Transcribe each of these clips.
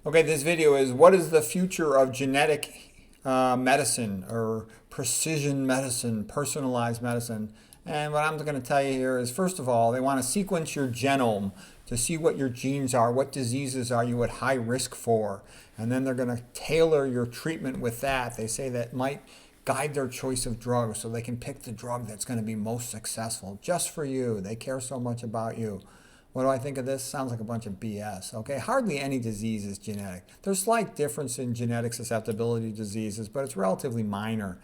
Okay, this video is what is the future of genetic medicine or precision medicine, personalized medicine. And what I'm going to tell you here is, first of all, they want to sequence your genome to see what your genes are, what diseases are you at high risk for. And then they're going to tailor your treatment with that. They say that might guide their choice of drugs so they can pick the drug that's going to be most successful just for you. They care so much about you. What do I think of this? Sounds like a bunch of BS. Okay, hardly any disease is genetic. There's slight difference in genetic susceptibility to diseases, but it's relatively minor.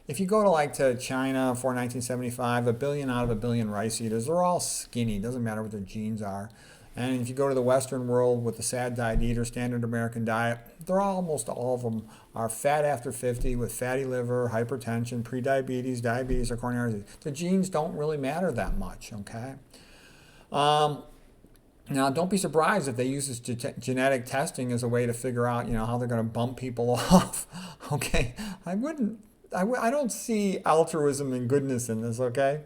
If you go to China for 1975, a billion out of a billion rice eaters, they're all skinny. Doesn't matter what their genes are. And if you go to the Western world with the SAD diet eater, standard American diet, almost all of them are fat after 50 with fatty liver, hypertension, prediabetes, diabetes, or coronary disease. The genes don't really matter that much. Okay. Now, don't be surprised if they use this genetic testing as a way to figure out, how they're going to bump people off. Okay, I don't see altruism and goodness in this. Okay,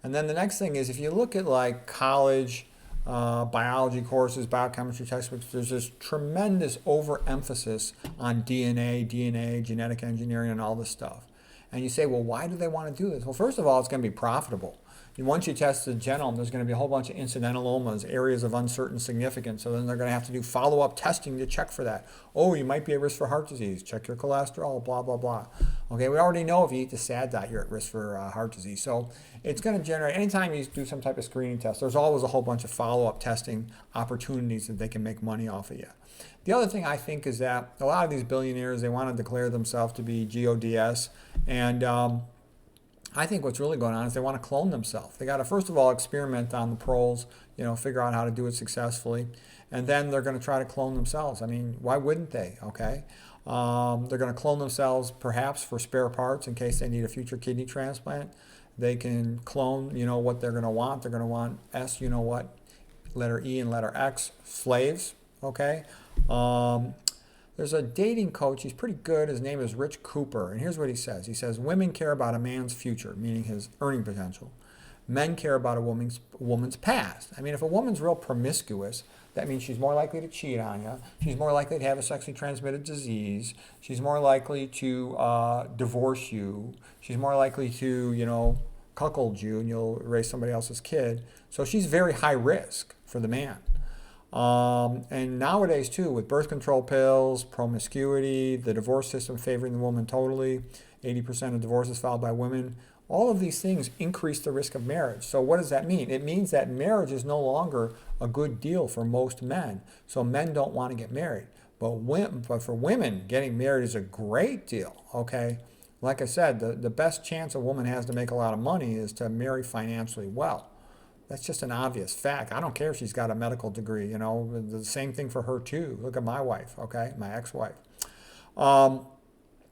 and then the next thing is if you look at like college biology courses, biochemistry textbooks, there's this tremendous overemphasis on DNA, genetic engineering, and all this stuff. And you say, well, why do they want to do this? Well, first of all, it's going to be profitable. Once you test the genome, there's going to be a whole bunch of incidentalomas, areas of uncertain significance. So then they're going to have to do follow-up testing to check for that. Oh, you might be at risk for heart disease. Check your cholesterol, blah, blah, blah. Okay, we already know if you eat the SAD diet, you're at risk for heart disease. So it's going to generate, anytime you do some type of screening test, there's always a whole bunch of follow-up testing opportunities that they can make money off of you. The other thing I think is that a lot of these billionaires, they want to declare themselves to be GODS, and I think what's really going on is they want to clone themselves. They got to, first of all, experiment on the proles, figure out how to do it successfully. And then they're going to try to clone themselves. I mean, why wouldn't they? Okay. They're going to clone themselves perhaps for spare parts in case they need a future kidney transplant. They can clone, what they're going to want. They're going to want letter E and letter X, slaves. Okay. There's a dating coach. He's pretty good. His name is Rich Cooper. And here's what he says. He says, women care about a man's future, meaning his earning potential. Men care about a woman's past. I mean, if a woman's real promiscuous, that means she's more likely to cheat on you. She's more likely to have a sexually transmitted disease. She's more likely to divorce you. She's more likely to, cuckold you and you'll raise somebody else's kid. So she's very high risk for the man. And nowadays, too, with birth control pills, promiscuity, the divorce system favoring the woman totally, 80% of divorces filed by women, all of these things increase the risk of marriage. So what does that mean? It means that marriage is no longer a good deal for most men. So men don't want to get married. But for women, getting married is a great deal, okay? Like I said, the best chance a woman has to make a lot of money is to marry financially well. That's just an obvious fact. I don't care if she's got a medical degree, the same thing for her too. Look at my wife, okay, my ex-wife.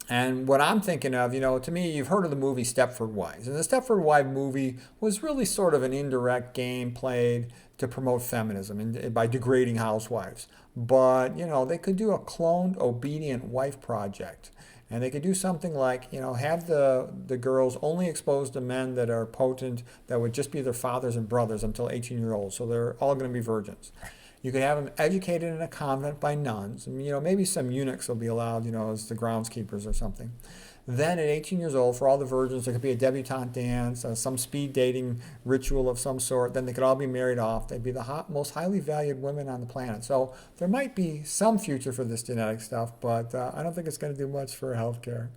And what I'm thinking of, to me, you've heard of the movie Stepford Wives. And the Stepford Wives movie was really sort of an indirect game played to promote feminism and by degrading housewives. But, they could do a cloned obedient wife project. And they could do something like, have the girls only exposed to men that are potent, that would just be their fathers and brothers until 18 years old. So they're all going to be virgins. You could have them educated in a convent by nuns. And, maybe some eunuchs will be allowed, as the groundskeepers or something. Then at 18 years old, for all the virgins, there could be a debutante dance, some speed dating ritual of some sort. Then they could all be married off. They'd be the most highly valued women on the planet. So there might be some future for this genetic stuff, but I don't think it's going to do much for healthcare.